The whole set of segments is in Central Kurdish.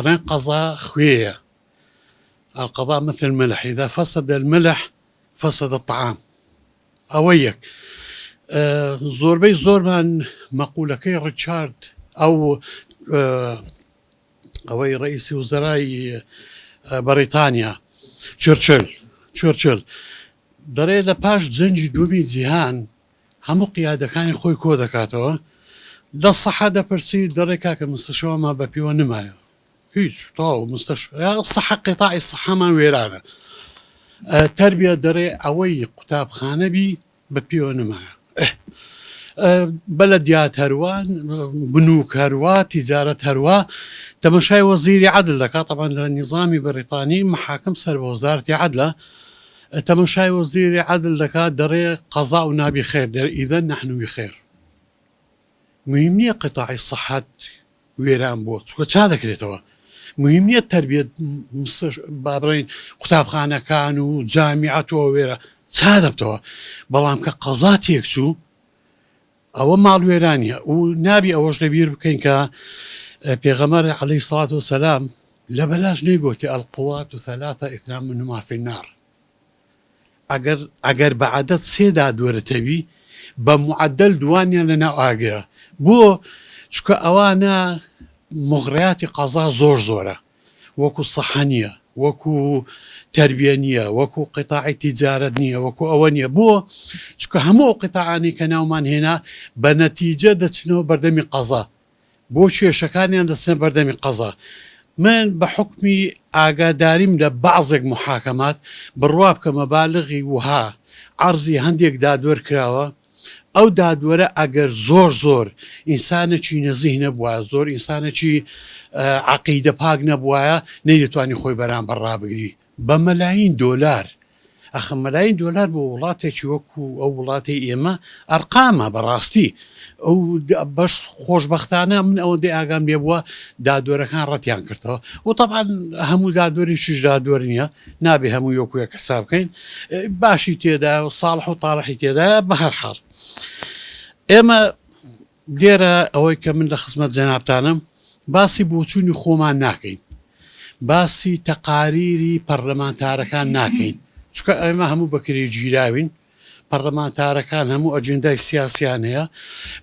دەڵێن قەزا خوێیە. القضاء مثل الملح، إذا فسد الملح فسد الطعام. ئەوە یەک. زۆربەی زۆرمان مەقولەکەی ڕیچارد ئەوەی ڕئیسی وزەرای بەریتانیا چرچل دەڕێ لە پاش جەنجی دووەمی جیهان هەموو قیادەکانی خۆی کۆ دەکاتەوە، لە سەحە دەپرسی دەڕێ کاکە مستەشەوەمان بە پیوە نمایە، هیچ تەواو مستەشفى سەحە قیتاعی سەحەمان وێرانە. تەربیە دەڕێ ئەوەی قوتابخانە بی بە پیوە نمایە. بەلەدیات هەروە، بنووک هەروە، تیجارەت هەروە. تەمەشای وەزیری عەدل دەکات، طبعا لە نیزامی بەریتانی محاکم سەر بە وەزارەتی عەدلە، تەمەشای وەزیری عەدل دەکات دەڕێ قەزا و نابی خێر، ئیذەن نەحن بخێر. مهم نییە قیتاعی سەحەت وێران بۆ چکە چا دەکرێتەوە، مهم نییە تەربیەت بابڕین قوتابخانەکان و جامیعەتەوە وێرە چا دەبتەوە، بەڵام کە قەزا تێک چوو ئەوە ماڵوێرانیە. و نابی ئەوەش لەبیر بکەین کە پێغەمبەر عەلەیهی سەڵات وسەلام لە بەلاش نەیگوتی القوات ثلاثة اثنان منهما في النار. ئەگەر بە عەدەد سێ دادوەرتەبی بە معەدەل دوانیان لەناو ئاگرە. بۆ چکە ئەوانە مغڕیاتی قەزا زۆرە، وەکو سەحە نییە، وەکو تەربیە نییە، وەکو قیتاعی تیجارەت نییە، وەکو ئەوە نییە. بۆ چکە هەموو قیتاعانی کە ناومان هێنا بە نەتیجە دەچنەوە بەردەمی قەزا، بۆ کێشەکانیان دەچنە بەردەمی قەزا. من بە حکمی ئاگاداریم لە بەعزێک محاکەمات بڕوا بکە مەبالغی وها عەرزی هەندێک دادوەر کراوە، ئەو دادوەرە ئەگەر زۆر ئینسانێکی نەزیح نەبووە، زۆر ئینسانێکی عەقیدە پاک نەبووایە، نەیدەتوانی خۆی بەرامبەر ڕابگری بە مەلاین دۆلار. ئەخە مەلاین دۆلار بۆ وڵاتێکی وەکو ئەو وڵاتی ئێمە ئەرقامە بەڕاستی. ئەو بەش خۆشبەختانە من ئەوەندەی ئاگام لێ بووە دادوەرەکان ڕەتیان کردەوە. و طبعا هەموو دادوەریشیش دادوەر نییە، نابێ هەموو یەکویەک حساب بکەین، باشی تێدا و ساڵح و تاڵحی تێدایە. بە هەر حاڵ ئێمە لێرە ئەوەی کە من لە خزمەت جەنابتانم باسی بۆچوونی خۆمان ناکەین، باسی تەقاریری پەرلەمانتارەکان ناکەین، چکە ئێمە هەموو بەکرێ گیراوین، پەرلەمانتارەکان هەموو ئەجندای سیاسیان هەیە.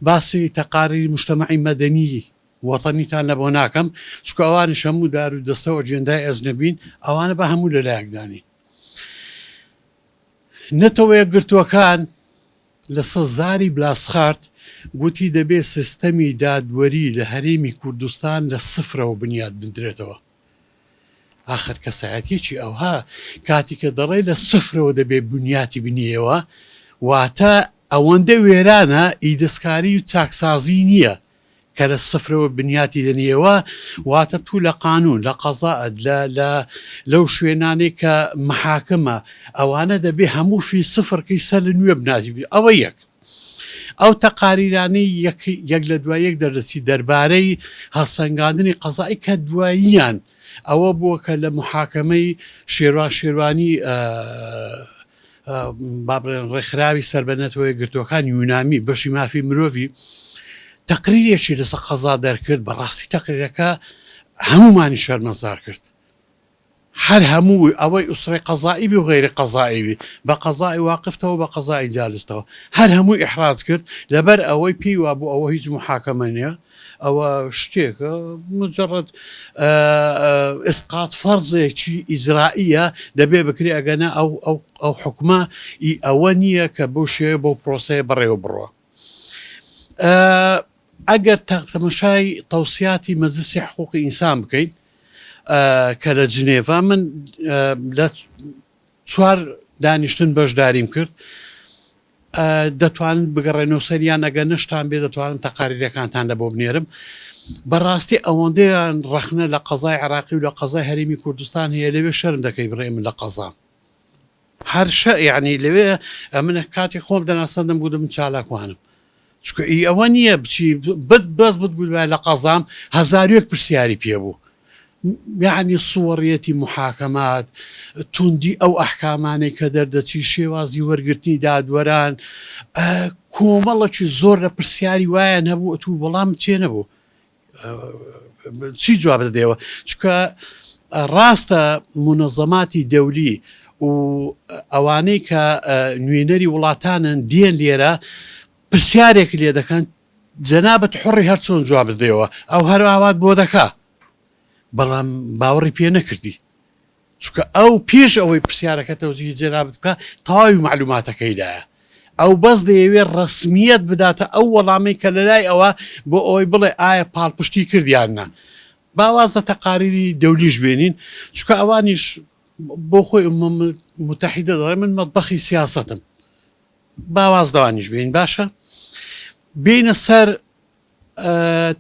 باسی تەقاریری مجتەمەعی مەدەنی وەتەنیتان لە بۆ ناکەم، چکە ئەوانش هەموو دار و دەستە و ئەجندای ئەزنەبین، ئەوانە بە هەموو لەلایەکدانی. نەتەوە یەکگرتووەکان لە سەزاری بلاسخارد گوتی دەبێت سیستەمی دادوەری لە هەرێمی کوردستان لە سفرەوە بنیاد بندرێتەوە. آخر کەسایەتیەکی ئەوها کاتی کە دەڕێ لە سفرەوە دەبێت بنیاتی بنیەوە، واتە ئەوەندە وێرانە ئیدەستکاری و چاکسازی نییە کە لە سفرەوە بنیاتی دەنیەوە، واتە تو لە قانون، لە قەزائەت، لەو شوێنانەی کە محاکمە، ئەوانە دەبێ هەموو فی سفرکەی سەر لە نوێ بناتی بێ. ئەوە یەک. ئەو تەقاریرانەی یەک لە دوای یەک دەردەچی دەربارەی هەڵسەنگاندنی قەزایی کە دواییان ئەوە بووە کە لە محاکەمەی شێروانی بابڕێن ڕێکخراوی سەربەنەتەوە یەکگرتووەکان یونامی بەشی مافی مرۆڤی تەقریرێکی لەسەر قەزا دەرکرد. بەڕاستی تەقریرەکە هەمومانی شەرمەزار کرد، هەر هەموو ئەوەی ئوسرەی قەزایی بی و غەیری قەزایی بی، بە قەزای واقفتەوە بە قەزای جالستەوە، هەر هەمووی ئیحراز کرد لەبەر ئەوەی پێی وا بوو ئەوە هیچ محاکەمە نییە، ئەوە شتێکە مجرد ئسقات فەرزێکی ئیجرائیە دەبێ بکرێ، ئەگەنە ئەو حکومە ئەوە نییە کە بۆ شێوە بۆ پرۆسەیە بەڕێوە بڕوە. ئەگەر تەمەشای تەوسیاتی مەجلیسی حقوقی ئینسان بکەین کە لە جنێڤا من لە 4 دانیشتن بەشداریم کرد، دەتوانن بگەڕێنەوە سەریان، ئەگەر نەشتان بێ دەتوانم تەقاریرەکانتان لە بۆ بنێرم. بەڕاستی ئەوەندەیان ڕەخنە لە قەزای عێراقی و لە قەزای هەرێمی کوردستان هەیە، لەوێ شەرم دەکەی بڕێ من لە قەزا هەر یعنی لەوێ منە کاتی خۆم دەناسەندم بوو من چالاکوانم، چکە ئەوە نییە بچی بەس بتگوت لە قەزام هەزاریەک پرسیاری پێبوو، یعنی سووەڕیەتی محاکەمات، توندی ئەو ئەحکامانەی کە دەردەچی، شێوازی وەرگرتنی دادوەران، کۆمەڵەکی زۆر لە پرسیاری وایە نەبوو، تو وەڵام تێ نەبوو. چی جواب دەدەیەوە چکە ڕاستە منەظەماتی دەولی و ئەوانەی کە نوێنەری وڵاتانن دێن لێرە پرسیارێک لێ دەکەن جەنابەت حڕی هەرچۆن جواب بدەیەوە ئەو هەروەوات بۆ دەکا بەڵام باوەڕی پێ نەکردی چکە ئەو پێش ئەوەی پرسیارەکە تەوجیهی جەنابەت بکە تەواوی معلوماتەکەیدایە ئەو بەس دەیەوێت ڕسمیەت بداتە ئەو وەڵامی کە لەلای ئەوە بۆ ئەوەی بڵێ ئایا پاڵپشتی کردیاننا باوازە تەقاریری دەولیش بێنین چکە ئەوانیش بۆ خۆی متحیدە دەڵێ من مەطبەخی سیاسەتم باواز دەوانیش بێنین باشە بینە سەر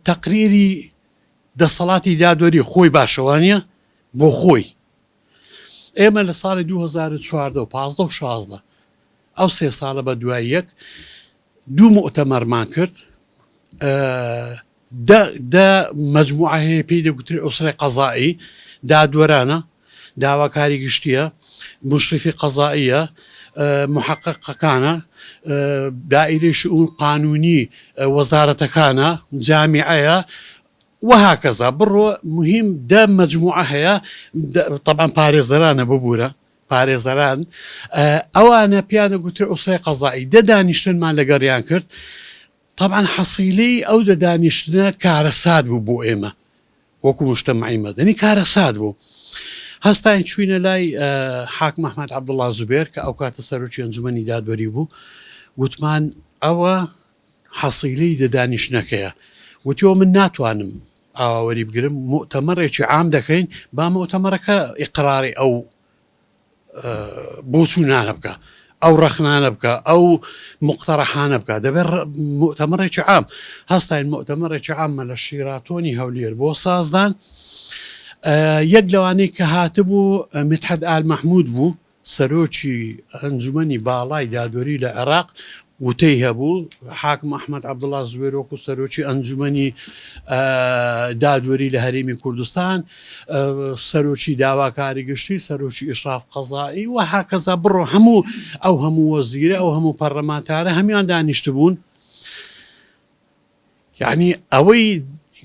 تەقریری دەسەڵاتی دادوەری خۆی باشەوانە بۆ خۆی ئێمە لە ساڵی 2014 و 15 و 16 ئەو 3 ساڵە بە دوای یەک 2 مؤتەمەرمان کرد مجموعە هەیە پێی دەگوترێت ئوسرەی قەزایی دادوەرانە داواکاری گشتیە مشرفی قەزاییە محققەکانە دائیرەی شؤون قانونی وەزارەتەکانە جامیعەیە وهكذا بڕۆ مهم دا مجموعە هەیە طبعا پارێزەرانە ببوورە پارێزەران ئەوانە پیان دەگوترێت ئوسرەی قەزایی دەدانیشتنمان لەگەڕیان کرد طبعا حەسیلەی ئەو دەدانیشتنە کارەسات بوو بۆ ئێمە وەکو مجتەمەعی مەدەنی کارەسات بوو هەستاین چوینە لای حاکم ئەحمەد عەبدوڵڵا زوبێر کە ئەو کاتە سەرۆکی ئەنجومەنی دادوەری بوو وتمان ئەوە حەسیلەی دەدانیشتنەکەیە وتیەوە من ناتوانم ئاوەوەری بگرم مؤتەمەڕێکی عام دەکەین با مؤتەمەرەکە ئیقراری ئەو بۆچوونانە بکە ئەو ڕەخنانە بکە ئەو مقتەرەحانە بکە دەبێت مؤتەمەڕێکی عام هەستاین مؤتەمەڕێکی عامە لە شیراتۆنی هەولێر بۆ سازدان یەک لەوانەی کە هاتبوو مدحەت ئال مەحموود بوو سەرۆکی ئەنجومەنی باڵای دادوەری لە عێراق وتەی هەبوو حاکم ئەحمەد عەبدوڵڵا زوبێر وەکو سەرۆکی ئەنجومەنی دادوەری لە هەرێمی کوردستان سەرۆکی داواکاری گشتی سەرۆکی ئیشراف قەزایی و هاکەزا بڕۆ هەموو ئەو هەموو وەزیرە ئەو هەموو پەرلەمانتارە هەمیان دانیشت بوون یعنی ئەوەی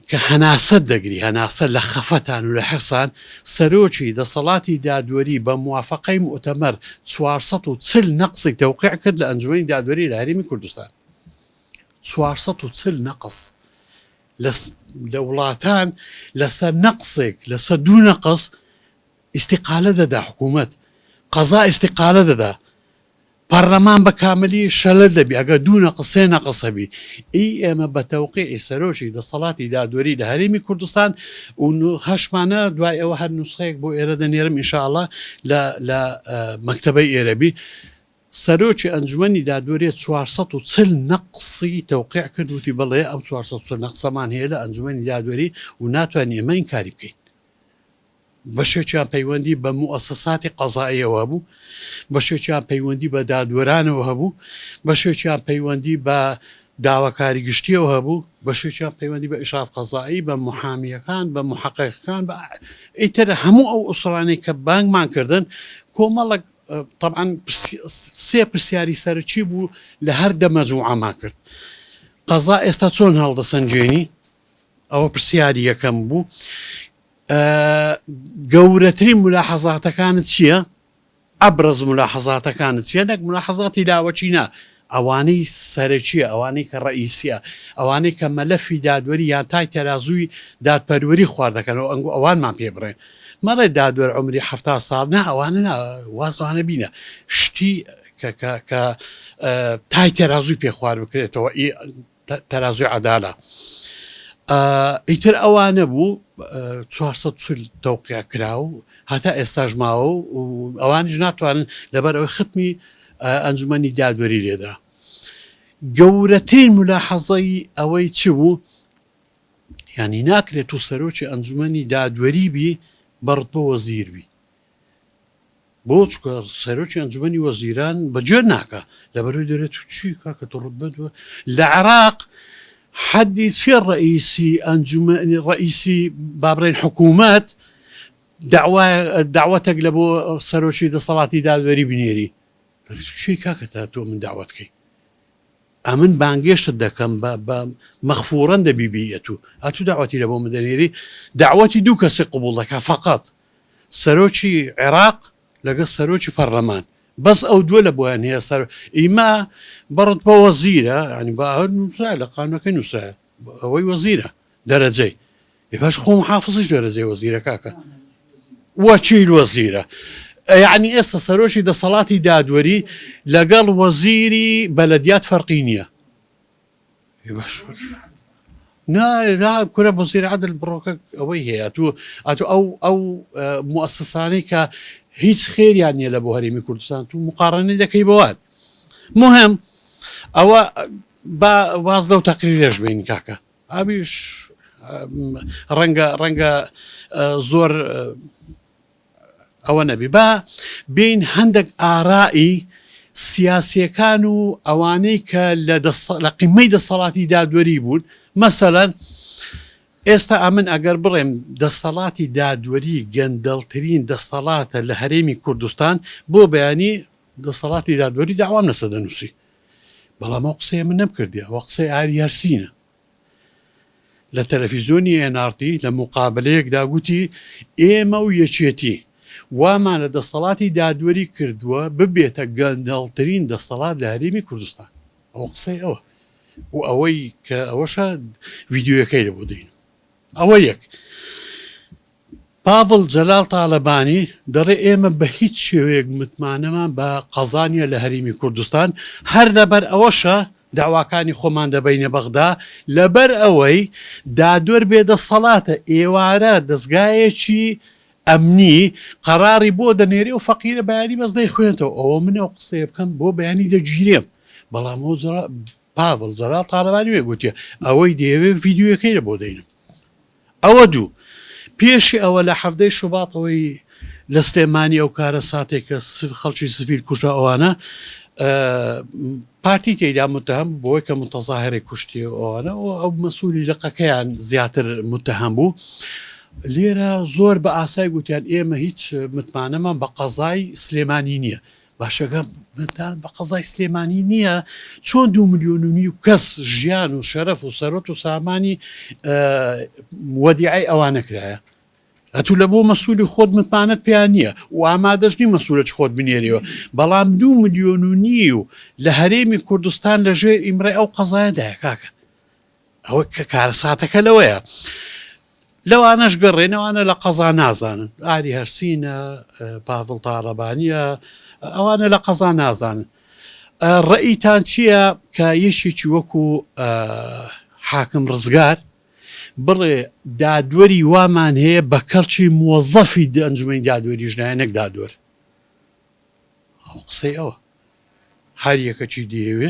کە هەناسەت دەگری هەناسە لە خەفەتان و لە حرسان سەرۆکی دەسەڵاتی دادوەری بە موافقەی مؤتەمەر 440 نەقسی تەوقیع کرد لە ئەنجومەنی دادوەری لە هەرێمی کوردستان 440 نەقس لە وڵاتان لەسەر نەقسێک لەسەر 2 نەقس ئیستیقالە دەدا حکوومەت قەزا ئیستیقالە دەدا پەرلەمان بە کاملی شەلە دەبی ئەگەر 2 نەقس 3 نەقس هەبی ئێمە بە تەوقیعی سەرۆکی دەسەڵاتی دادوەری لە هەرێمی کوردستان و هەشمانە دوای ئەوە هەر نوسخەیەک بۆ ئێرە دەنێرم ئینشاءڵڵا لە مەکتەبەی ئێرەبی سەرۆکی ئەنجومەنی دادوەری 440 نەقسی تەوقیع کرد وتی بڵێ ئەو 440 نەقسەمان هەیە لە ئەنجومەنی دادوەری و ناتوانین ئێمە ئینکاری بکەین بەشێکیان پەیوەندی بە موئەسەساتی قەزاییەوە بوو بەشێکیان پەیوەندی بە دادوەرانەوە هەبوو بەشێکیان پەیوەندی بە داواکاری گشتیەوە هەبوو بەشێکیان پەیوەندی بە ئیشراف قەزایی بە محامیەکان بە محققەکان ئیتر هەموو ئەو ئوسرانەی کە بانگمان کردن کۆمەڵک طبعا 3 پرسیاری سەرچی بوو لە هەر دەمەجموعەمان کرد قەزا ئێستا چۆن هەڵدەسەنجێنی ئەوە پرسیاری یەکەم بوو گەورەترین ملاحەزاتەکانت چییە؟ ئەبرز ملاحەزاتەکانت چیە؟ نەک ملاحەزاتی لاوەچینە ئەوانەی سەرەکیە ئەوانەی کە ڕئیسیە ئەوانەی کە مەلەفی دادوەری یان تای تەرازووی دادپەروەری خواردەکەنەوە ئەنگو ئەوانمان پێ بڕێن مەڵێ دادوەر عمری 70 ساڵ نا ئەوانە وازوانە بینە شتی کە تای تەرازووی پێ خوارد بکرێتەوە تەرازوی عەدالە ئیتر ئەوانە بوو 440 تەوقیع کراو هەتا ئێستاژ ماوە و ئەوانیش ناتوانن لەبەر ئەوەی ختمی ئەنجومەنی دادوەری لێدرا گەورەترین ملاحەزەی ئەوەی چ بوو ینی ناکرێت و سەرۆکی ئەنجومەنی دادوەری بی بەڕتبە وەزیر بی بۆ چکە سەرۆکی ئەنجومەنی وەزیران بەجێر ناکە لەبەرەوەی دەرێت چی کاکە ڕتبە لە عێراق حدی چێ ڕئیسی ئەنجومەنی ڕئیسی بابڕێن حکوومەت داوەتێک لە بۆ سەرۆکی دەسەڵاتی دادوەری بنێری چی کاکە تا تۆ من داوەتکەی ئەمن بانگێشت دەکەم بە مەخفوڕەن دەبیبیەت و ئەتو داواتی لە بۆ مدەنێری داواتی دوو کەسی قبول دەکە فقط سەرۆکی عێراق لەگەڵ سەرۆکی پەرلەمان بەس ئەو دووە لە بۆیان هەیە سەر ئیما بەڕت بە وەزیرە ینی بە لە قانونەکەی نووسرایە ئەوەی وەزیرە دەرەجەی باش خۆم حافظش دەرەجەی وەزیرە کاکە وەچیل وەزیرە یعنی ئێستا سەرۆکی دەسەڵاتی دادوەری لەگەڵ وەزیری بەلەدیات فەرقی نییە لا کورە وەزیری عەدل بڕۆکە ئەوەی هەیە ئەتو ئەو موەسسانەی کە هیچ خێریان نییە لە بۆ هەرێمی کوردستان تو مقارنەی دەکەی بەوان مهم ئەوە باز لەو تەقریرێش بین کاکە ئاویش ڕەنگە زۆر ئەوە نەبی با بین هەندێک ئارائی سیاسیەکان و ئەوانەی کە لە قیمەی دەسەڵاتی دادوەری بوون مەسەلەن ئێستا ئەمن ئەگەر بڕێم دەسەڵاتی دادوەری گەندەڵترین دەسەڵاتە لە هەرێمی کوردستان بۆ بەیانی دەسەڵاتی دادوەری داوام لەسە دەنووسی بەڵام ئەو قسەیە من نەمکردیە وە قسەی ئاری هەرسینە لە تەلەڤیزۆنی ئێنارتی لە مقابلەیەکدا گوتی ئێمە و یەکێتی وامان لە دەسەڵاتی دادوەری کردووە ببێتە گەندەڵترین دەسەڵات لە هەرێمی کوردستان ئەو قسەی ئەوە و ئەوەی کە ئەوەشە ڤیددیۆیەکەی لە بۆ دەین ئەوە یەک پاڤڵ جەلال تاالەبانی دەڕێ ئێمە بە هیچ شێوەیەک متمانەمان بە قەزانیە لە هەرێمی کوردستان هەر لەبەر ئەوەشە داواکانی خۆمان دەبینە بەغدا لەبەر ئەوەی دادوەر بێدەسەڵاتە ئێوارە دەستگایەکی ئەمنی قەراری بۆ دەنێری و فەقیرە بەیانی بەزدەی خوێنێتەوە ئەوە منە و قسەیە بکەم بۆ بەیانی دەگیرێم بەڵام پاڤڵ جەلال تاالەبانی وێ گوتیە ئەوەی دەیەوێت ڤیددیۆیەکەی لە بۆ دەینم ئەوە دوو پێشی ئەوە لە هەفتەی شوباتەوەی لە سلێمانی ئەو کارە ساتێک کە خەڵکی سڤیل کوژە ئەوانە پارتی تێیدا متهم بۆی کە متەزاهرێ کوشتی ئەوانە ئەو مەسوولی لەقەکەیان زیاتر متهم بوو لێرە زۆر بە ئاسای گوتیان ئێمە هیچ متمانەمان بە قەزای سلێمانی نییە باشەکە بە قەزای سلێمانی نییە چۆن 2 ملیۆن و کەس ژیان و شەرەف و سەرۆت و سامانی وەدیعی ئەوانە کرایە ئەتو لە بۆ مەسوولی خۆت متمانەت پێیان نییە و ئامادەژنی مەسوولە خۆت بنێریەوە بەڵام 2 ملیۆن و لە هەرێمی کوردستان لەژێر ئیمڕێ ئەو قەزایەدایە کاکە ئەوە کە کارە ساتەکە لەوەیە لەوانەش گەڕێنەوانە لە قەزا نازانن ئاری هەرسینە پاڤڵ تاالەبانیە ئەوانە لە قەزا نازانن ڕئیتان چییە کە یەکێکی وەکو حاکم ڕزگار بڵێ دادوەری وامان هەیە بە کەڵکی موەزەفی ئەنجومەی دادوەری ژنایەنێک دادوەر ئەو قسەی ئەوە هەر یەکەچی دەیەوێ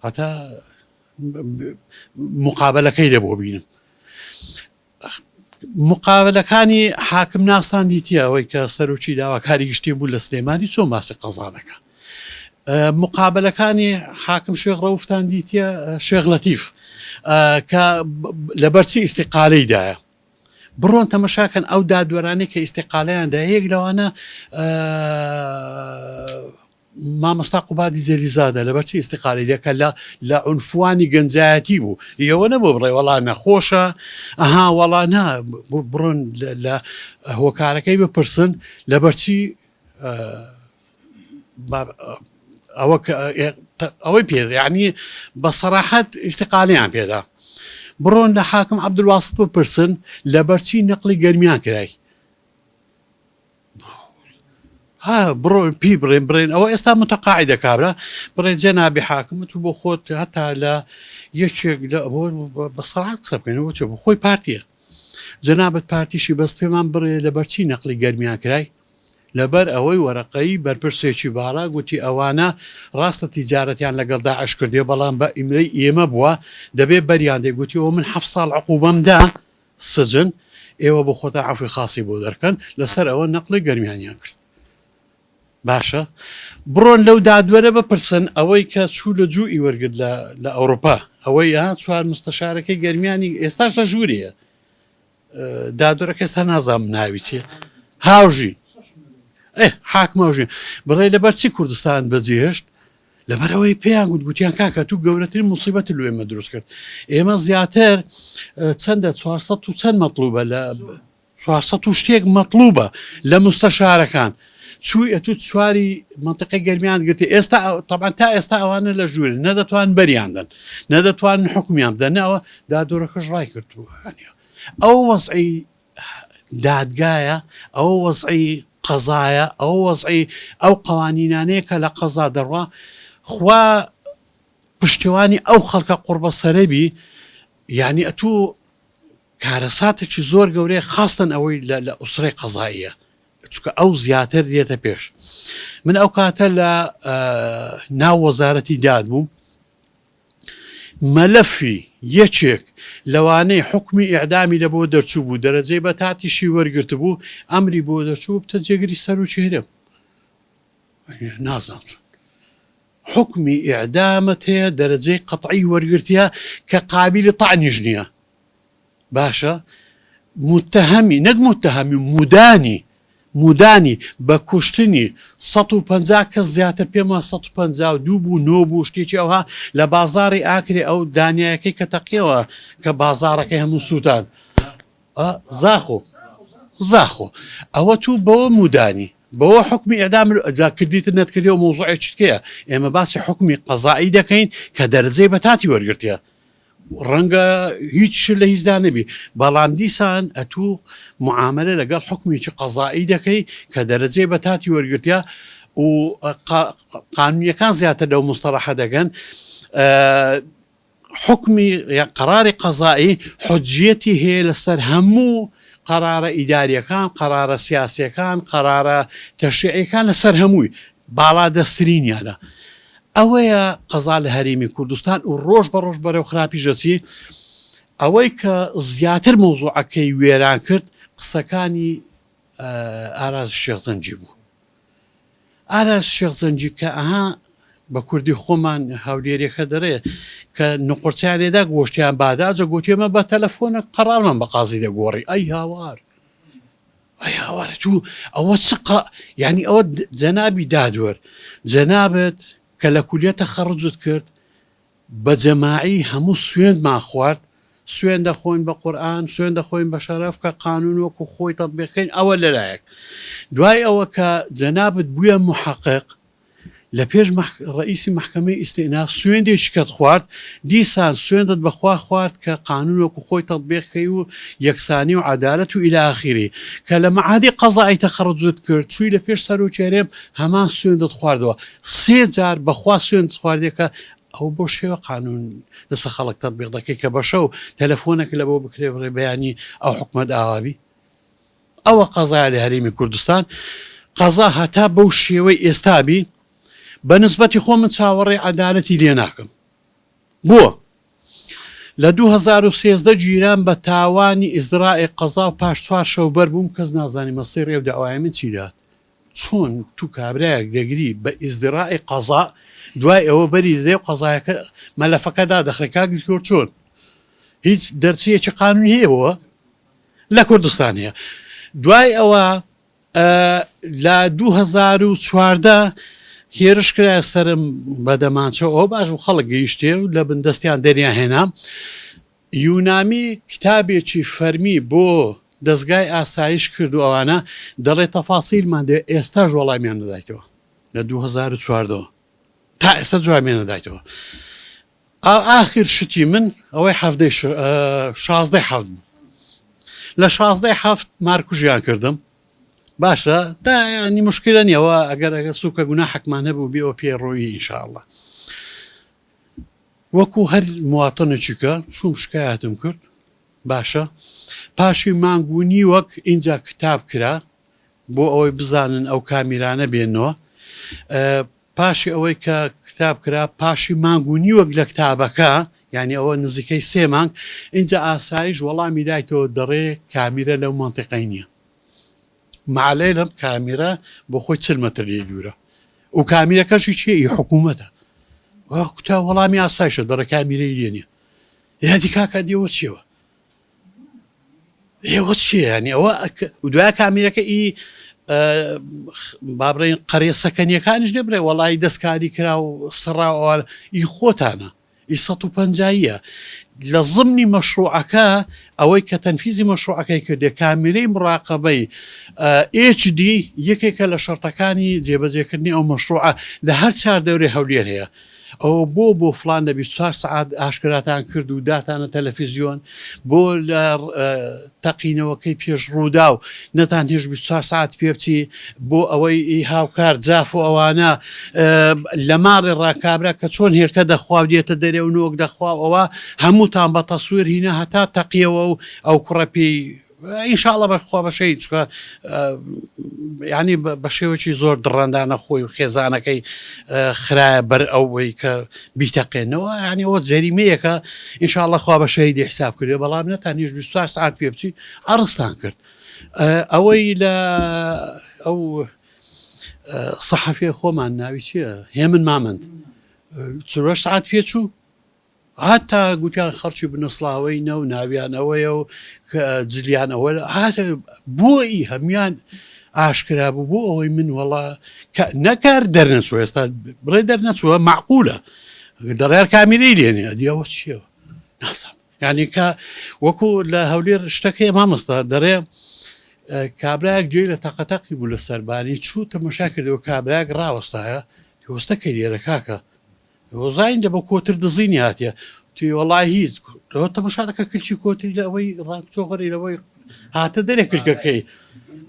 هەتا مقابلەکەی لە بۆ بینم مقابلەکانی حاکم ناستان دیتە ئەوەی کە سەرۆکی داواکاری گشتی بوو لە سلێمانی چۆن باسی قەزا دەکە مقابلەکانی حاکم شێخ ڕەوفتان دیتە شێخ لەتیف کە لەبەرچی ئیستیقالەیدایە بڕۆن تەمەشاکەن ئەو دادوەرانەی کە ئیستیقالەیاندا هەیەک لەوانە مامۆستا قوبادی زێلیزادە لەبەرچی ئیستیقالی دەکە لە عنفوانی گەنجایەتی بوو ئەوە نەبوو بڕێ وەڵا نەخۆشە ئەها وەڵا نا بڕۆن لە هۆکارەکەی بپرسن لەبەرچی ئەوەی پێ یعنی بە سەراحەت ئیستیقالیان پێدا بڕۆن لە حاکم عەبدولواسط بپرسن لەبەرچی نەقلی گەرمیان کرای بڕۆ پی بڕێن ئەوە ئێستا متەقاعدە کابرا بڕێ جەنابی حاکمت و بۆ خۆت هەتا لە یەکێک بە سەراحەت قسە بکەنەوە چۆ بۆ خۆی پارتیە جەنابەت پارتیشی بەس پێمان بڕێ لەبەرچی نەقلی گەرمیان کرای لەبەر ئەوەی وەرەقەی بەرپرسێکی باڕا گوتی ئەوانە ڕاستە تیجارەتیان لەگەڵ داعش کردێ بەڵام بە ئیمرەی ئێمە بووە دەبێت بەریان دەیگوتیەوە من 7 ساڵ عقوبەمدا سجن ئێوە بۆ خۆتا عەفوی خاسی بۆ دەرکەن لەسەر ئەوە نەقلی گەرمیانیان کرد باشە بڕۆن لەو دادوەرە بپرسن ئەوەی کە چوو لە جوئی وەرگرت لە ئەوروپا ئەوەی چوار مستەشارەکەی گەرمیانی ئێستاش لە ژووریە دادوەرەکە ئێستا نازانم ناوی چیە هاوژی حاکمەژی بڕێ لەبەر چی کوردستان بەجێهێشت لەبەرەوەی پێیان گوتیان کاکە تو گەورەترین موسیبەت لە ئێمە دروست کرد ئێمە زیاتر چەندە 400 و چەند مەطلوبە لە 400 و شتێک مەطلوبە لە مستەشارەکان چووی ئەتو چواری منطقی گەرمیان گرتی ئێستا طبعا تا ئێستا ئەوانە لە ژوورن نەدەتوان بەریاندن نەدەتوان حکمیان بدەنەوە دادۆرەکەش ڕای کردووە ئەو وەزعی دادگایە ئەو وەزعی قەزایە ئەو وەزعی ئەو قوانینانەیە کە لە قەزا دەڕوا خوا پشتیوانی ئەو خەڵکە قوربە سەرەبی یعنی ئەتوو کارەساتێکی زۆر گەورەیە خاستن ئەوەی لە ئوسرەی قەزاییە چکە ئەو زیاتر دێتە پێش من ئەو کاتە لە ناو وەزارەتی داد بووم مەلەفی یەکێک لەوانەی حکمی ئیعدامی لە بۆ دەرچوو بوو دەرەجەی بە تاتیشی وەرگرت بوو ئەمری بۆ دەرچوو بتە جێگری سەر و چێرەم نازان چون حکمی ئیعدامت هەیە دەرەجەی قەتعی وەرگرتیە کە قابلی تەعنیش نییە باشە متهمی نەک متهمی مودانی بە کوشتنی 150 کەس زیاتر پێمە 152 بوو 9 بوو شتێکی ئەوها لە بازاری ئاکرێ ئەو دانیایەکەی کە تەقیەوە کە بازارەکەی هەموو سووتان زاخۆ ئەوە تو بەوە مودانی بەوە حکمی ئەدام ئەجا کردیتر نەتکردی و مۆزوعی چکەیە ئێمە باسی حکمی قەزایی دەکەین کە دەرەجەی بە تاتی وەرگرتیە ڕەنگە هیچ لە هیچدا نەبی بەڵام دیسان ئەتوو معاملە لەگەڵ حکمیی قەزایی دەکەی کە دەرەجەی بە تاتی وەرگرتیا و قانونیەکان زیاتر لەو مستەڵەحە دەگەن حکمی قەراری قەزایی حجیەتی هەیە لەسەر هەموو قەرارە ئیداریەکان قەرارە سیاسیەکان قەرارە تەشریعیەکان لەسەر هەمووی باڵا دەسترینیانە ئەوەیە قەزا لە هەرێمی کوردستان و ڕۆژ بە ڕۆژ بەرەو خراپی ژەچی ئەوەی کە زیاتر مۆزوعەکەی وێران کرد قسەکانی ئاراز شێخزەنجی بوو ئاراز شێخزەنجی کە ئەها بە کوردی خۆمان هاولێریەکە دەرێ کە نقورچیان لێدا گۆشتیان باداجە گوتیێمە بە تەلەفۆنە قەرارمان بە قازی دەگۆڕی ئەی هاوار تو ئەوە چقە یعنی ئەوە جەنابی دادوەر جەنابەت کە لە کولیەتە خەڕجت کرد بە جەماعی هەموو سوێندمان خوارد سوێن دەخۆین بە قورئان سوێن دەخۆین بە شەرەف کە قانون وەکو خۆی تەطبیقکەین ئەوە لەلایەک دوای ئەوە کە جەنابەت بووە محەقق لە پێش ڕئیسی محکەمەی ئیستئیناف سوێندێکی کەت خوارد دیسان سوێندت بەخوا خوارد کە قانون وەکو خۆی تەطبیقکەی و یەکسانی و عەدالەت و ئیلی ئاخیری کە لە مەعادی قەزایی تەخەڕجت کرد چووی لە پێش سەر و چێرێم هەمان سوێندت خواردەوە 3 جار بەخوا سوێندت خواردێکە ئەو بۆ شێوە قانون لەسەر خەڵک تەطبیق دەکەی کە بەشە و تەلەفۆنێک لە بۆ بکرێ بڕێ بەیانی ئەو حکومەت ئاوابی ئەوە قەزایە لە هەرێمی کوردستان قەزا هەتا بەو شێوەی ئێستابی بە نسبەتی خۆ من چاوەڕێی عەدالەتی لێ ناکەم بووە لە 2013 گیران بە تاوانی ئیزرائی قەزا و پاش 4 شەو بەر بووم کەس نازانی مەسەی ڕێو داوای من چی دات چۆن تو کابرایەک دەگری بە ئیزرائی قەزا دوای ئەوە بەری دەدەی و قەزایەکە مەلەفەکەدا دەخرێکا گرتۆر چۆن هیچ دەرچیەکی قانونی هەیە بووە لە کوردستان هەیە دوای ئەوە لە 2014 هێرش کرا سرم بەدەمانچە ئەو باش و خەڵک گەیشتێ و لە بندەستیان دەریان هێنام یونامی کتابێکی فەرمی بۆ دەستگای ئاسایش کرد و ئەوانە دەڵێ تەفاسیلمان دێ ئێستا وەڵامیان نەدایتەوە لە 2014 تا ئێستا جوابیان نەدایتەوە ئاخر شتی من ئەوەی 16 هەفت بوو لە 16 هەفت مارکوژیان کردم باشە دا ینی مشکلە نیەوە ئەگەر سوکە گوناحێکمان هەبوو بێەوە پێڕۆیی ئینشاءالله وەکو هەر مواتنێکیکە چوم شکایەتم کرد باشە پاشی مانگونی وەک اینجا کتاب کرا بۆ ئەوەی بزانن ئەو کامیرانە بێنەوە پاشی ئەوەی کە کتاب کرا پاشی مانگونی وەک لە کتابەکە یعنی ئەوە نزیکەی 3 مانگ اینجا ئاسایش وەڵامی دایتەوە دەڕێ کامیرە لەو مانتیقەی نییە معلەی لەم کامیرە بۆ خۆی 40 مەتر لێ دوورە و کامیرەکەشی چی حکوومەتە کوتا وەڵامی ئاسایشە دەڕێ کامیرەی لێ نییە یادی کاکە دێوە چیەوە ئێوە چیە ینی ئەوە دوای کامیرەکە ئی بابڕین قەرێ سەکەنیەکانیش دەبرێ وەڵی دەستکاری کرا و سڕاوە ئی خۆتانە ئی 150ە لە ضمنی مەشروعەکە ئەوەی کە تەنفیزی مەشروعەکەی کردێ کامێرەی مراقبەی HD یەکێکە لە شەرتەکانی جێبەجێکردنی ئەو مەشروعە لە هەر چار دەورێ هەولێر هەیە ئەو بۆ فلان لە 24 سعات ئاشکراتان کرد و داتانە تەلەڤیزیۆن بۆ لە تەقینەوەکەی پێش ڕوودا و نەتان هێش 24 سعات پێ بچی بۆ ئەوەی هاوکار جاف و ئەوانە لە ماڵی ڕاکابرا کە چۆن هێرکە دەخوا دێتە دەرێ و نۆک دەخوا ئەوە هەمووتان بە تەسویر هینە هەتا تەقیەوە و ئەو کوڕەپی ئینشاءڵە بەخوا بەشەی چکە ینی بە شێوەی زۆر دڕەندانە خۆی و خێزانەکەی خراە بەر ئەوەی کە بیتەقێنەوە ینی ئەوە جەریمەیەکە ئینشاءڵە خوا بەشەی دەحساب کردێ بەڵام نەتان هیچ 24 سعات پێ بچی ئەڕستان کرد ئەوەی لە ئەو سەحەفێ خۆمان ناوی چییە هێمن مامەند 4 سعات پێچوو هاتا گوتیان خەڵکی بنەسڵاوەی نە و ناویانەوەیە و جلیانەوە هاتە بۆی هەمیان ئاشکرا بوو بۆ ئەوەی من وەڵا نەکار دەرنەچوە ئێستا بڕێ دەرنەچووە معقولە دەڕێر کامیرەی لێنێ ئەدیەوە چیەوە نازانم یعنی کە وەکو لە هەولێر شتەکەی مامۆستا دەڕێ کابراەک گوێی لە تەقەتەقی بوو لە سەربانی چوو تەماشا کردەوە کابراەک ڕاوەستایە هۆستەکەی لێرە کاکە وەزاین دە بە کۆتر دزینی هاتیە توی وەڵای هیچ تەماشا دەکە کلچی کۆتری لە ئەوەی ڕاکچۆغەری لەوەی هاتە دەرێ کلکەکەی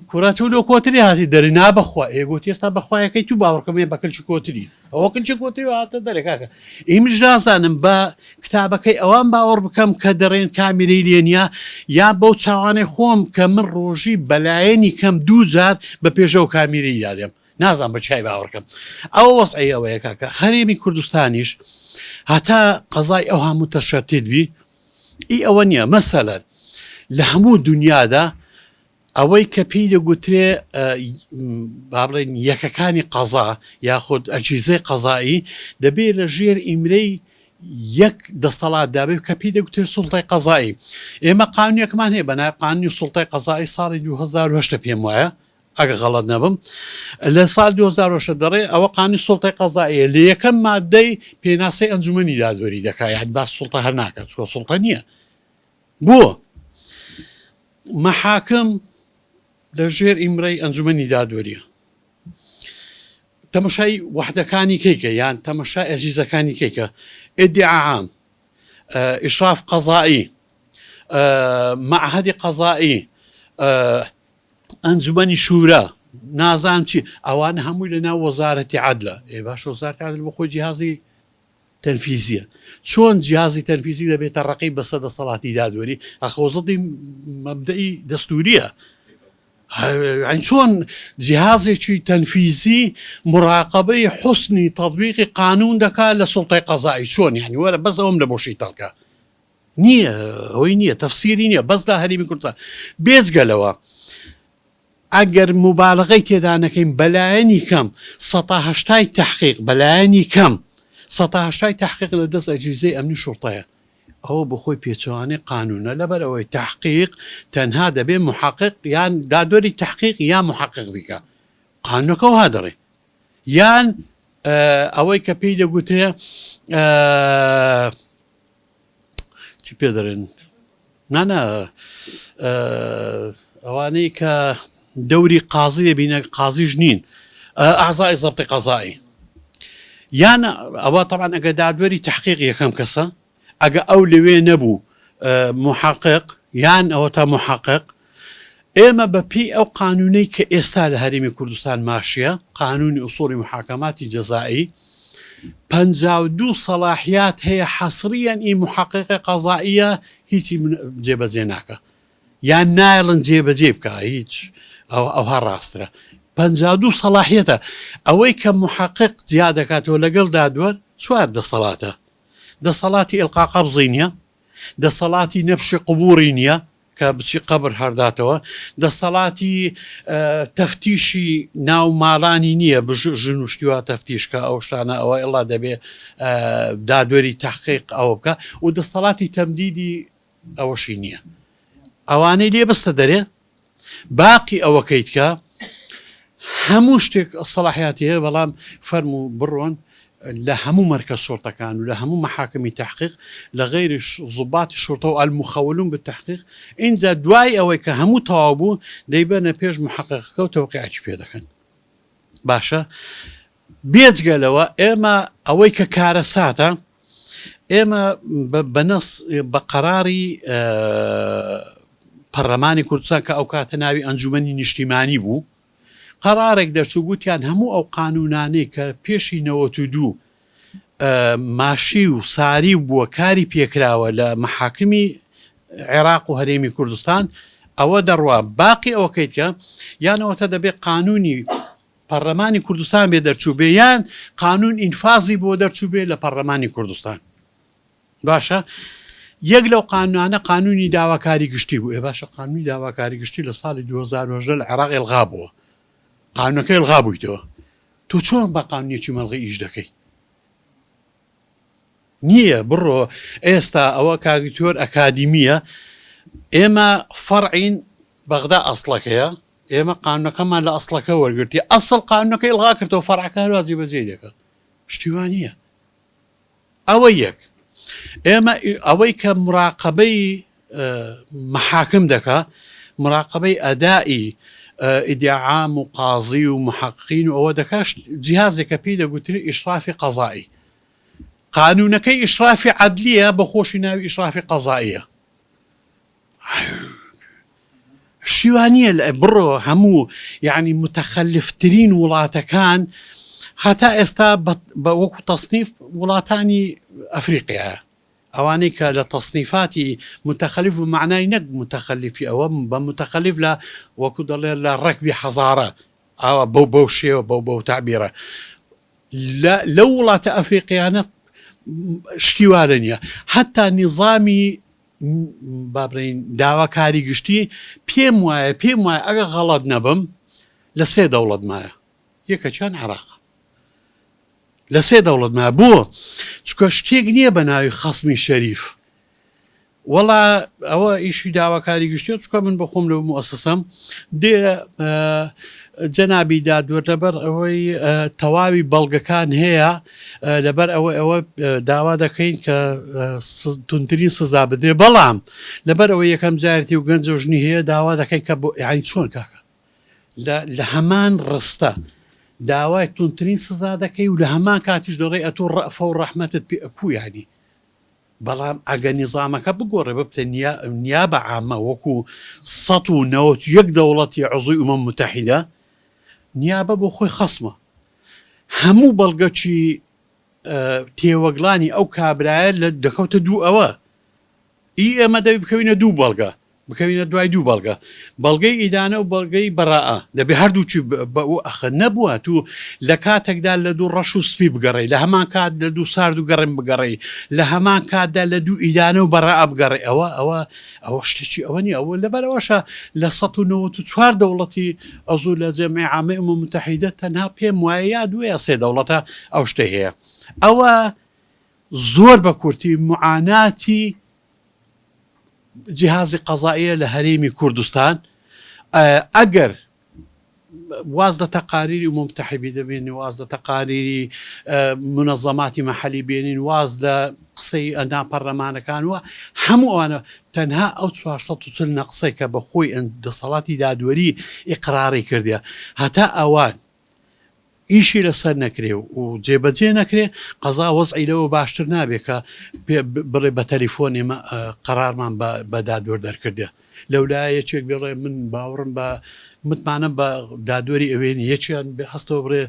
کوڕەتو لە کۆتری هاتی دەری نابەخوا ئێگوتی ئێستا بەخوایەکەی تو باوەڕکەمێ بە کلچی کۆتری ئەوە کلچی کۆتری هاتە دەرێ کاکە ئیمش نازانم بە کتابەکەی ئەوان باوەڕ بکەم کە دەڕێن کامیرەی لێنیا یا بەو چاوانەی خۆم کە من ڕۆژی بەلایەنی کەم 2000 بە پێشەوە کامیرەی یادێم نازان بە چای باوەڕکەم ئەوە وەسعی ئەوەیە کاکە هەرێمی کوردستانیش هەتا قەزای ئەو هەموو تەشەتێت بی ئی ئەوە نییە مەسەلەن لە هەموو دنیادا ئەوەی کە پێی دەگوترێ با بڵێن یەکەکانی قەزا یاخود ئەجیزەی قەزایی دەبێت لە ژێر ئیمرەی یەک دەسەڵات دابێت کە پێی دەگوترێت سوڵتای قەزایی ئێمە قانونیەکمان هەیە بەنای قانونی سوڵتای قەزایی ساڵی 2008 پێم وایە ئەگە غەڵەت نەبم لە ساڵ 2010 دەڕێ ئەوە قانونی سوڵتای قەزاییە لە یەکەم مادەی پێناسەی ئەنجومەنی دادوەری دەکات یعنی باس سوڵتە هەر ناکات چکە سوڵتە نییە بۆ مەحاکم لە ژێر ئیمرەی ئەنجومەنی دادوەریە تەمەشای وەحدەکانی کەیکە یان تەمەشای ئەجیزەکانی کەیکە ئیدعا عام ئیشراف قەزایی معهەدی قەزایی ئەنجومەنی شورا نازانم چی ئەوانە هەمووی لە ناو وەزارەتی عەدلە باش وەزارەتی عەدل بۆ خۆی جیهازی تەنفیزیە چۆن جیهازی تەنفیزی دەبێتە ڕقی بە سەدەسەڵاتی دادوەری ئەخۆزڵی مەبدەئی دەستوریە چۆن جیهازێکی تەنفیزی مراقبەی حوسنی تەطبیقی قانون دەکات لە سوڵتای قەزایی چۆن یعنی وەرە بەس ئەوم لە بۆشی تەڵکە نییە ئەوەی نییە تەفسیری نییە بەس لە هەرێمی کوردستان بێجگەلەوە ئەگەر مبالغەی تێدا نەکەین بەلایەنی کەم 180 تحقیق بەلایەنی کەم 180 تحقیق لە دەست ئەجیزەی ئەمنی شوڕتەیە ئەوە بە خۆی پێچوانەی قانونە لەبەرەوەی تحقیق تەنها دەبێت محقق یان دادوەری تحقیق یان محقق بیکە قانونەکە وا دەڕێ یان ئەوەی کە پێی دەگوترێ چی پێ دەڕێن نانە ئەوانەی کە دەوری قازی بینە قازیش نین ئەعزای زەبتی قەزایی یان ئەوە طبعا ئەگە دادوەری تحقیق یەکەم کەسە ئەگە ئەو لەوێ نەبوو محقق یان ئەوە تا محقق ئێمە بەپی ئەو قانونەی کە ئێستا لە هەرێمی کوردستان ماشیە قانونی ئوسوڵی محاکەماتی جەزایی 52 سەلاحیات هەیە حەسریان ئی محققی قەزائیە هیچی جێبەجێ ناکە یان نایڵن جێبەجێ بکە هیچ ئەوها ڕاسترە 52 سەلاحیەتە ئەوەی کە محقق جیا دەکاتەوە لەگەڵ دادوەر 4 دەسەڵاتە دەسەڵاتی ئیلقا قەبزی نییە دەسەڵاتی نەفشی قبووری نییە کە بچی قبر هەرداتەوە دەسەڵاتی تەفتیشی ناو ماڵانی نییە ژن و شتیوا تەفتیشکە ئەو شتانە ئەوە ئێڵا دەبێ دادوەری تحقیق ئەوە بکە و دەسەڵاتی تەمدیدی ئەوەشی نییە ئەوانەی لێ بەستە دەرێ باقی ئەوەکەیت کە هەموو شتێک سەلاحیاتی هەیە بەڵام فەرمو بڕۆن لە هەموو مەرکەز شۆرتەکان و لە هەموو مەحاکمی تحقیق لە غەیری ضوباتی شۆرتە و المخەولون بالتحقیق اینجا دوای ئەوەی کە هەموو تەواو بوو دەیبەنە پێش محققەکە و تەوقیعی پێ دەکەن. باشە بێجگەلەوە ئێمە ئەوەی کە کارە ساتە ئێمە بەنەس بە قەراری پەرلەمانی کوردستان کە ئەو کاتە ناوی ئەنجومەنی نیشتیمانی بوو قەرارێک دەرچوو گوتیان هەموو ئەو قانونانەی کە پێشی 92 ماشی و ساری بووە کاری پێکراوە لە مەحاکمی عێراق و هەرێمی کوردستان ئەوە دەڕوا باقی ئەوەکەیتکە یانەوەتە دەبێت قانونی پەرلەمانی کوردستان بێ دەرچوو بێ یان قانون ئینفازی بۆ دەرچوو بێ لە پەرلەمانی کوردستان. باشە یەک لەو قانونانە قانونی داواکاری گشتی بوو. باشە قانونی داواکاری گشتی لە ساڵی 2010 لە عێراق ئێلغا بووە. قانونەکە ئێلغا بوویتەوە. تۆ چۆن بە قانونیەکی مەڵغی ئیش دەکەی؟ نییە بڕۆ ئێستا ئەوە کاگتۆر ئەکادیمیە ئێمە فەرعین بەغدا ئەسڵەکەیە ئێمە قانونەکەمان لە ئەسڵەکە وەرگرتی ئەسڵ قانونەکە ئێلغا کردەوە فەرعەکە هەروازی بەجێ دەکە شتیوان نییە. ئەوە یەک ئێمە ئەوەی کە مراقبەی محاکم دەکا مراقبەی ئەدائی ئیدعام و قازی و محققین و ئەوە دەکات جیهازێکە پێی دەگوتری ئیشرافی قەزایی قانونەکەی ئیشرافی عەدلیە بە خۆشی ناوی ئیشرافی قەزاییە. شیوانیە بڕۆ هەموو یعنی متەخەلفترین وڵاتەکان هەتا ئێستا بە وەکو تەصنیف وڵاتانی ئەفریقیایە ئەوانەی کە لە تەصنیفاتی متەخەلیف و معنای نەک متەخەلیفی ئەوە بە متەخەلیف لە وەکو دەڵێ لە ڕەکبی حەزارە ئەوە بەو شێوە بەو تعبیرە لەو وڵاتە ئەفریقیانە شتیوارە نییە هەتا نیظامی بابڕین داواکاری گشتی پێم وایە ئەگە غەڵەت نەبم لە سێ دەوڵەت مایە یەکەچیان عێراق لە سێ دەوڵەت مایە بووە چکە شتێک نییە بە ناوی خەسمی شەریف وەڵا ئەوە ئیشی داواکاری گشتیە چکە من بەخۆم لەو مؤسسەم دێ جەنابی دادوەر لەبەر ئەوەی تەواوی بەڵگەکان هەیە لەبەر ئەوە داوا دەکەین کە تونترین سزا بدرێ بەڵام لەبەر ئەوە یەکەم جارێتی و گەنج و ژنی هەیە داوا دەکەین کە یعنی چۆن کاکە لە هەمان ڕستە داوای تونترین سزا دەکەی و لە هەمان کاتیش دەڕێ ئەتۆ ڕەفە و ڕەحمەتت پێ ئەکوو یعنی بەڵام ئەگە نیزامەکە بگۆڕێ ببتە نیابە عامە وەکو 191 دەوڵەتی عزوی ئومەم متحیدە نیابە بۆ خۆی خەسمە هەموو بەڵگەچی تێوەگڵانی ئەو کابرایە لە دەکەوتە دوو ئەوە ئێمە دەبی بکەوینە دوو بەڵگە بکەوینە دوای دوو بەڵگە بەڵگەی ئیدانە و بەڵگەی بەڕائە دەبێ هەردووچی ئەخە نەبووە تو لە کاتێکدا لە دوو ڕەش و سپی بگەڕی لە هەمان کات لە دوو سارد و گەڕم بگەڕی لە هەمان کاتدا لە دوو ئیدانە و بەڕائە بگەڕی ئەوە شتێکی ئەوە نیە ئەوە لەبەرەوەشە لە 194 دەوڵەتی ئەزوو لە جەمعی عامەی ئومەم متحیدە تەنها پێم وایە یا دوێ سێ دەوڵەتە ئەو شتە هەیە ئەوە زۆر بە کورتی معاناتی جیهازی قەزاییە لە هەرێمی کوردستان ئەگەر واز لە تەقاریری ئومەم متحیدە دەبێنی واز لە تەقاریری منەظەماتی مەحەلی بێنین واز لە قسەی ئەندا پەرلەمانەکان وە هەموو ئەوانە تەنها ئەو 440 نەقسەی کە بە خۆی دەسەڵاتی دادوەری ئیقراری کردیە هەتا ئەوان ئیشی لەسەر نەکرێ و جێبەجێ نەکرێ قەزا وەزعی لەوە باشتر نابێت کە بڕێ بە تەلیفۆن ئێمە قەرارمان بە دادوەر دەرکردە لەولایە یەکێک بێڵێ من باوەڕم بە متمانە بە دادوەری ئەوێنی یەکیان هەستەوە بڕێ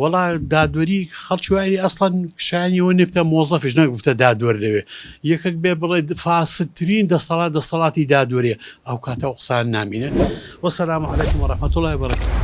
وەڵا دادوەری خەڵکی وایری ئەسڵەن شایانیەوە نێبتە مۆزەفیش نەک بتە دادوەر لەوێ یەکێک بێ بڵێ فاسدترین دەسەڵاتی دادوەریە ئەو کاتە قسان نامینێ وەسەلام عەلەیکم وەڕەحمەتوڵڵاهی وبەرەکاتوه